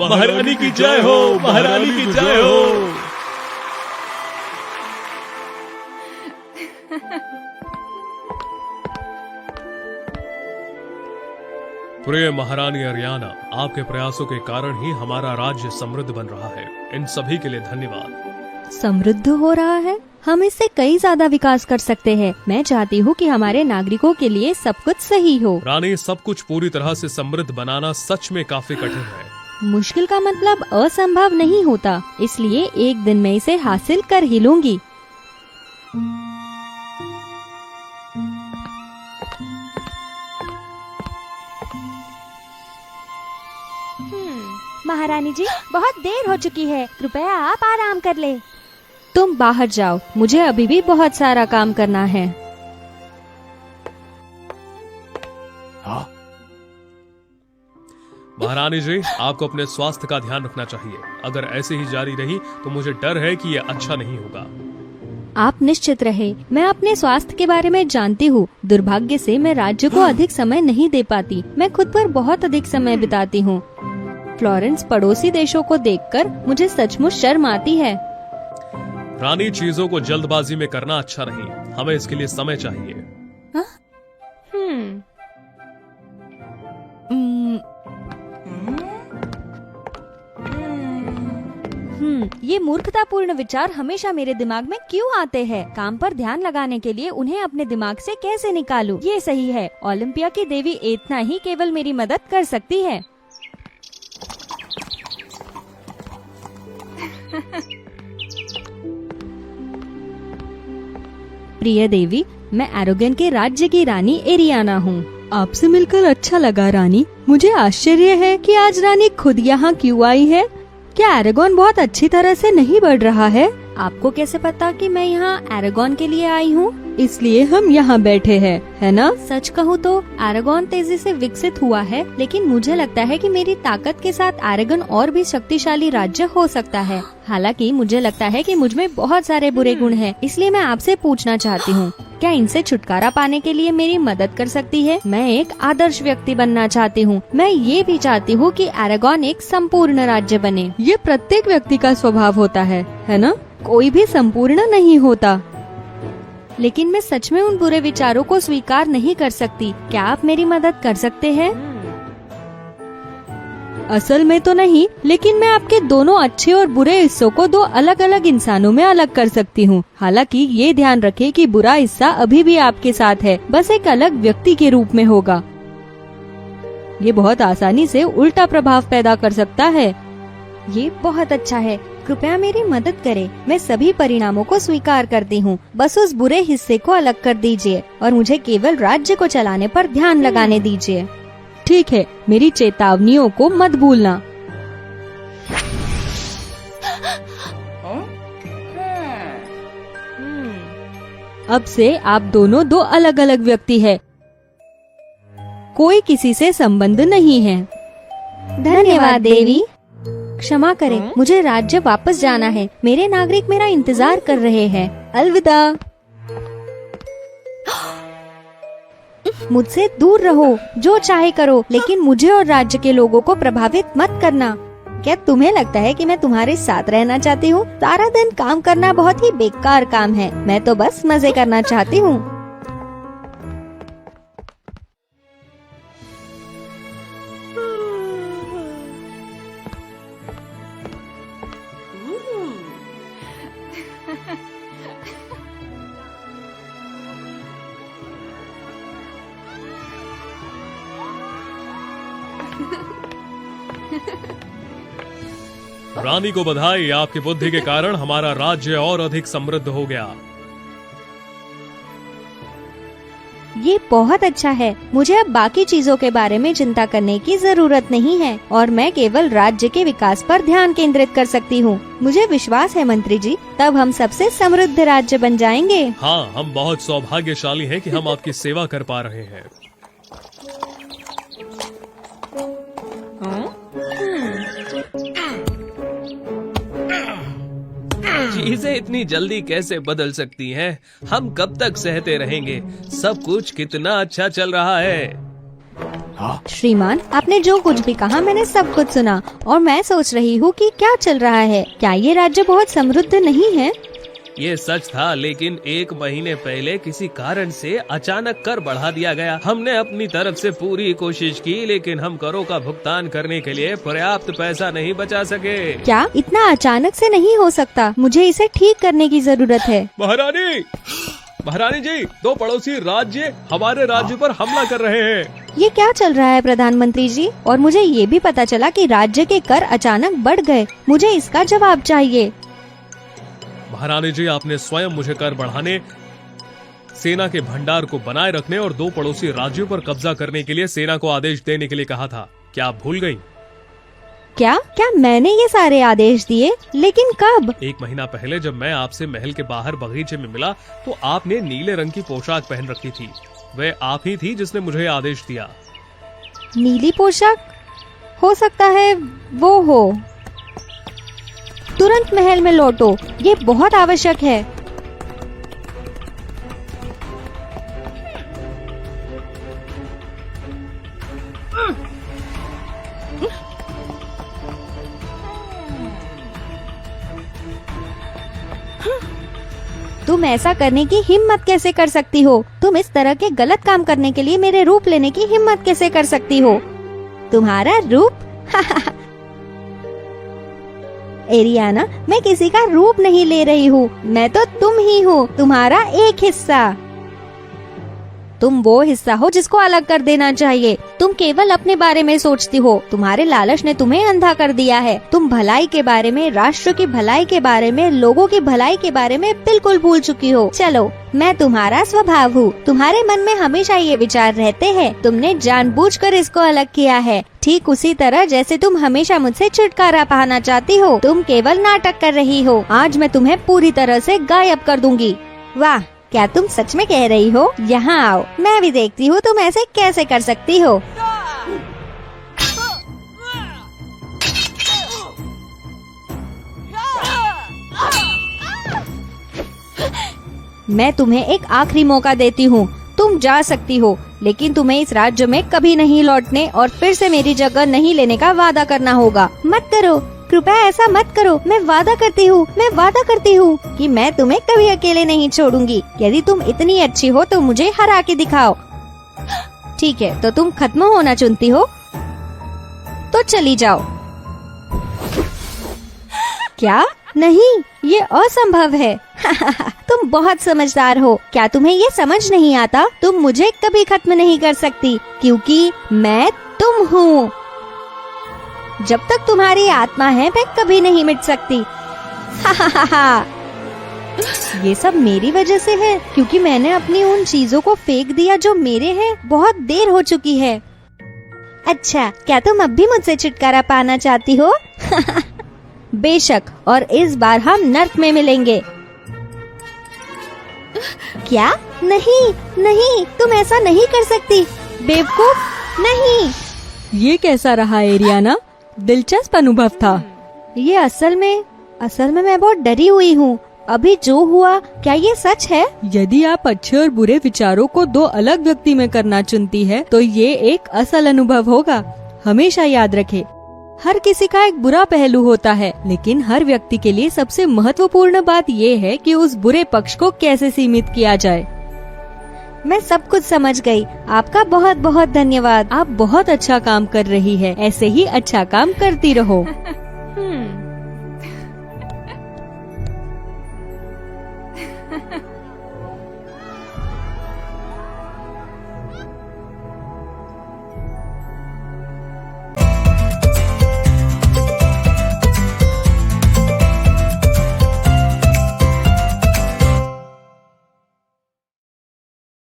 महारानी की जय हो, महारानी की जय हो। प्रिय महारानी अरियाना, आपके प्रयासों के कारण ही हमारा राज्य समृद्ध बन रहा है। इन सभी के लिए धन्यवाद। समृद्ध हो रहा है? हम इससे कई ज्यादा विकास कर सकते हैं। मैं चाहती हूँ कि हमारे नागरिकों के लिए सब कुछ सही हो। रानी, सब कुछ पूरी तरह से समृद्ध बनाना सच में काफी कठिन है। मुश्किल का मतलब असंभव नहीं होता, इसलिए एक दिन मैं इसे हासिल कर ही लूंगी। महारानी जी, बहुत देर हो चुकी है, कृपया आप आराम कर ले। तुम बाहर जाओ, मुझे अभी भी बहुत सारा काम करना है। महारानी जी, आपको अपने स्वास्थ्य का ध्यान रखना चाहिए। अगर ऐसे ही जारी रही तो मुझे डर है कि ये अच्छा नहीं होगा। आप निश्चित रहे, मैं अपने स्वास्थ्य के बारे में जानती हूँ। दुर्भाग्य से मैं राज्य को अधिक समय नहीं दे पाती। मैं खुद पर बहुत अधिक समय बिताती हूँ। फ्लोरेंस पड़ोसी देशों को देखकर मुझे सचमुच शर्म आती है। रानी, चीजों को जल्दबाजी में करना अच्छा नहीं। हमें इसके लिए समय चाहिए। ये मूर्खतापूर्ण विचार हमेशा मेरे दिमाग में क्यों आते हैं? काम पर ध्यान लगाने के लिए उन्हें अपने दिमाग से कैसे निकालूं? ये सही है, ओलंपिया की देवी एतना ही केवल मेरी मदद कर सकती है। प्रिय देवी, मैं एरोगन के राज्य की रानी एरियाना हूँ। आपसे मिलकर अच्छा लगा रानी। मुझे आश्चर्य है कि आज रानी खुद यहाँ क्यों आई है। क्या एरागोन बहुत अच्छी तरह से नहीं बढ़ रहा है? आपको कैसे पता कि मैं यहाँ एरागोन के लिए आई हूँ? इसलिए हम यहाँ बैठे हैं, है ना? सच कहूँ तो एरागोन तेजी से विकसित हुआ है, लेकिन मुझे लगता है कि मेरी ताकत के साथ एरागोन और भी शक्तिशाली राज्य हो सकता है। हालांकि मुझे लगता है कि मुझ में बहुत सारे बुरे गुण हैं, इसलिए मैं आपसे पूछना चाहती हूँ, क्या इनसे छुटकारा पाने के लिए मेरी मदद कर सकती है? मैं एक आदर्श व्यक्ति बनना चाहती हूँ। मैं ये भी चाहती हूँ कि एरागोन एक संपूर्ण राज्य बने। ये प्रत्येक व्यक्ति का स्वभाव होता है ना? कोई भी संपूर्ण नहीं होता। लेकिन मैं सच में उन बुरे विचारों को स्वीकार नहीं कर सकती। क्या आप मेरी मदद कर सकते हैं? असल में तो नहीं, लेकिन मैं आपके दोनों अच्छे और बुरे हिस्सों को दो अलग अलग इंसानों में अलग कर सकती हूँ। हालांकि ये ध्यान रखें कि बुरा हिस्सा अभी भी आपके साथ है, बस एक अलग व्यक्ति के रूप में होगा। ये बहुत आसानी से उल्टा प्रभाव पैदा कर सकता है। ये बहुत अच्छा है, कृपया मेरी मदद करें। मैं सभी परिणामों को स्वीकार करती हूँ, बस उस बुरे हिस्से को अलग कर दीजिए और मुझे केवल राज्य को चलाने पर ध्यान लगाने दीजिए। ठीक है, मेरी चेतावनियों को मत भूलना। अब से आप दोनों दो अलग अलग व्यक्ति हैं। कोई किसी से संबंध नहीं है। धन्यवाद देवी। क्षमा करें, मुझे राज्य वापस जाना है। मेरे नागरिक मेरा इंतजार कर रहे हैं। अलविदा। मुझसे दूर रहो, जो चाहे करो, लेकिन मुझे और राज्य के लोगों को प्रभावित मत करना। क्या तुम्हें लगता है कि मैं तुम्हारे साथ रहना चाहती हूँ? सारा दिन काम करना बहुत ही बेकार काम है। मैं तो बस मजे करना चाहती हूँ। रानी को बधाई, आपकी बुद्धि के कारण हमारा राज्य और अधिक समृद्ध हो गया। ये बहुत अच्छा है। मुझे अब बाकी चीजों के बारे में चिंता करने की जरूरत नहीं है और मैं केवल राज्य के विकास पर ध्यान केंद्रित कर सकती हूँ। मुझे विश्वास है मंत्री जी, तब हम सबसे समृद्ध राज्य बन जाएंगे। हाँ, हम बहुत सौभाग्यशाली हैं कि हम आपकी सेवा कर पा रहे हैं। चीजें इतनी जल्दी कैसे बदल सकती हैं? हम कब तक सहते रहेंगे? सब कुछ कितना अच्छा चल रहा है। श्रीमान, आपने जो कुछ भी कहा मैंने सब कुछ सुना और मैं सोच रही हूँ कि क्या चल रहा है। क्या ये राज्य बहुत समृद्ध नहीं है? ये सच था, लेकिन 1 महीने पहले किसी कारण से अचानक कर बढ़ा दिया गया। हमने अपनी तरफ से पूरी कोशिश की, लेकिन हम करों का भुगतान करने के लिए पर्याप्त पैसा नहीं बचा सके। क्या इतना अचानक से नहीं हो सकता? मुझे इसे ठीक करने की जरूरत है। महारानी जी, 2 पड़ोसी राज्य हमारे राज्य पर हमला कर रहे हैं। ये क्या चल रहा है प्रधानमंत्री जी? और मुझे ये भी पता चला कि राज्य के कर अचानक बढ़ गए। मुझे इसका जवाब चाहिए। महारानी जी, आपने स्वयं मुझे कर बढ़ाने, सेना के भंडार को बनाए रखने और 2 पड़ोसी राज्यों पर कब्जा करने के लिए सेना को आदेश देने के लिए कहा था। क्या आप भूल गयी? क्या मैंने ये सारे आदेश दिए? लेकिन कब? 1 महीना पहले जब मैं आपसे महल के बाहर बगीचे में मिला तो आपने नीले रंग की पोशाक पहन रखी थी। वह आप ही थी जिसने मुझे आदेश दिया। नीली पोशाक? हो सकता है वो हो। तुरंत महल में लौटो, ये बहुत आवश्यक है। तुम ऐसा करने की हिम्मत कैसे कर सकती हो? तुम इस तरह के गलत काम करने के लिए मेरे रूप लेने की हिम्मत कैसे कर सकती हो? तुम्हारा रूप? एरियाना, मैं किसी का रूप नहीं ले रही हूँ। मैं तो तुम ही हूँ, तुम्हारा एक हिस्सा। तुम वो हिस्सा हो जिसको अलग कर देना चाहिए। तुम केवल अपने बारे में सोचती हो। तुम्हारे लालच ने तुम्हें अंधा कर दिया है। तुम भलाई के बारे में, राष्ट्र की भलाई के बारे में, लोगों की भलाई के बारे में बिल्कुल भूल चुकी हो। चलो, मैं तुम्हारा स्वभाव हूँ। तुम्हारे मन में हमेशा ये विचार रहते हैं। तुमने जानबूझकर इसको अलग किया है, ठीक उसी तरह जैसे तुम हमेशा मुझसे छुटकारा पाना चाहती हो। तुम केवल नाटक कर रही हो। आज मैं तुम्हें पूरी तरह से गायब कर दूंगी। वाह, क्या तुम सच में कह रही हो? यहाँ आओ, मैं भी देखती हूँ तुम ऐसे कैसे कर सकती हो। मैं तुम्हें एक आखिरी मौका देती हूँ। तुम जा सकती हो, लेकिन तुम्हें इस राज्य में कभी नहीं लौटने और फिर से मेरी जगह नहीं लेने का वादा करना होगा। मत करो, कृपया ऐसा मत करो। मैं वादा करती हूँ कि मैं तुम्हें कभी अकेले नहीं छोड़ूंगी। यदि तुम इतनी अच्छी हो तो मुझे हरा के दिखाओ। ठीक है, तो तुम खत्म होना चुनती हो तो चली जाओ। क्या? नहीं, ये असंभव है। तुम बहुत समझदार हो। क्या तुम्हें ये समझ नहीं आता? तुम मुझे कभी खत्म नहीं कर सकती, क्योंकि मैं तुम हूँ। जब तक तुम्हारी आत्मा है मैं कभी नहीं मिट सकती। ये सब मेरी वजह से है, क्योंकि मैंने अपनी उन चीजों को फेंक दिया जो मेरे हैं। बहुत देर हो चुकी है। अच्छा, क्या तुम अब भी मुझसे छुटकारा पाना चाहती हो? बेशक, और इस बार हम नर्क में मिलेंगे। क्या? नहीं, तुम ऐसा नहीं कर सकती, बेवकूफ। नहीं। ये कैसा रहा एरियाना? दिलचस्प अनुभव था। ये असल में मैं बहुत डरी हुई हूँ। अभी जो हुआ, क्या ये सच है? यदि आप अच्छे और बुरे विचारों को 2 अलग व्यक्ति में करना चुनती है तो ये एक असल अनुभव होगा। हमेशा याद रखें, हर किसी का एक बुरा पहलू होता है, लेकिन हर व्यक्ति के लिए सबसे महत्वपूर्ण बात ये है कि उस बुरे पक्ष को कैसे सीमित किया जाए। मैं सब कुछ समझ गई। आपका बहुत बहुत धन्यवाद। आप बहुत अच्छा काम कर रही है। ऐसे ही अच्छा काम करती रहो।